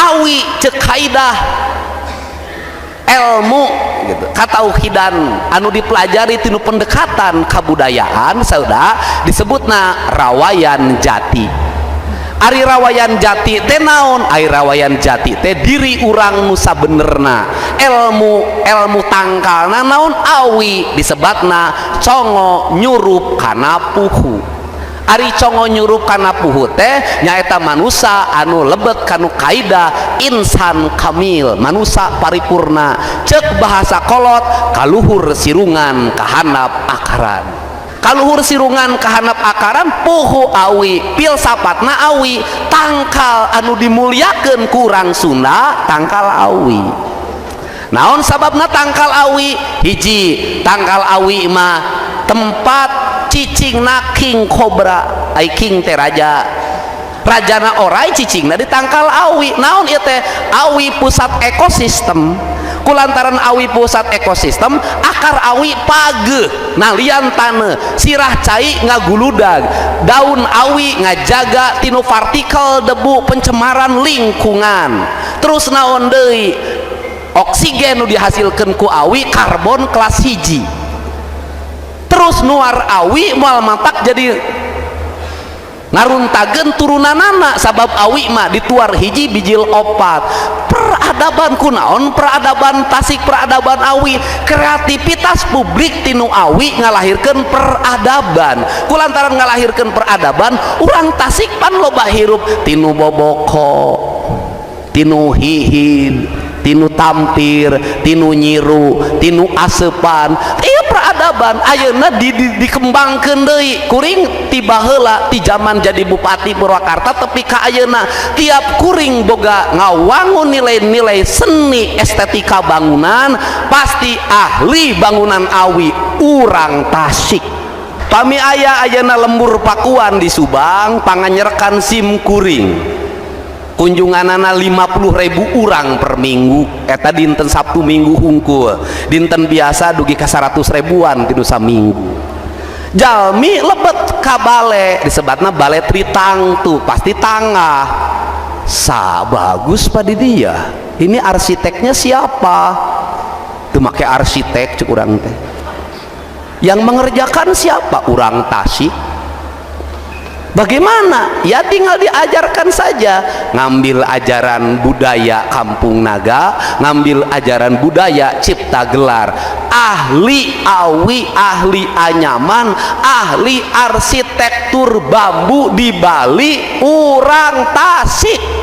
awi cek kaidah ilmu gitu katauhidan anu dipelajari tinu pendekatan kabudayaan sauda disebutna rawayan jati. Ari rawayan jati teh naon? Ari rawayan jati teh diri urang nu sabenerna ilmu tangkalna naon awi disebutna congo nyurup kana puhu. Ari congo nyurup kana puhu teh nyaeta manusia anu lebet kanu kaidah insan kamil, manusia paripurna. Cek bahasa kolot kaluhur sirungan kahandap akaran. Kaluhur sirungan kahandap akaran puhu awi, filsafatna awi, tangkal anu dimuliakeun ku urang Sunda tangkal awi. Naon sababna tangkal awi? Hiji, tangkal awi mah tempat cicingna king cobra, ai king teh raja, rajana orai cicingna di tangkal awi. Naon ieu teh? Awi pusat ekosistem. Kulantaran awi pusat ekosistem, akar awi pageuh nalian taneuh, sirah cai ngaguludag, daun awi ngajaga tinu partikel debu pencemaran lingkungan. Terus naon deui? Oksigen nu dihasilkeun ku awi karbon kelas hiji. Terus nuar awi moal matak jadi ngaruntageun turunanana sabab awi mah dituar hiji bijil opat. Peradaban kunaon? Peradaban Tasik, peradaban awi. Kreativitas publik tinu awi ngalahirkeun peradaban. Kulantaran ngalahirkeun peradaban, urang Tasik pan loba hirup tinu boboko, tinu hihid, tinu tampir, tinu nyiru, tinu asepan. Ieu peradaban ayeuna dikembangkeun deui. Kuring tiba heula ti zaman jadi bupati Purwakarta tepi ka ayeuna tiap kuring boga ngawangun nilai-nilai seni estetika bangunan pasti ahli bangunan awi urang Tasik. Pami aya ayeuna lembur pakuan di Subang panganyerekan sim kuring kunjunganana 50.000 urang per minggu. Eta dinten Sabtu Minggu hungkul, dinten biasa dugi ka 100 ribuan tinu saminggu. Jalmi lebet ka bale disebutna bale Tritang tuh pasti tangah sa bagus pada dia. Ini arsiteknya siapa? Tuh make arsitek cek urang teh. Yang mengerjakan siapa? Urang Tasik. Bagaimana? Ya tinggal diajarkan saja. Ngambil ajaran budaya Kampung Naga, ngambil ajaran budaya Cipta Gelar. Ahli awi, ahli anyaman, ahli arsitektur bambu di Bali, urang Tasik.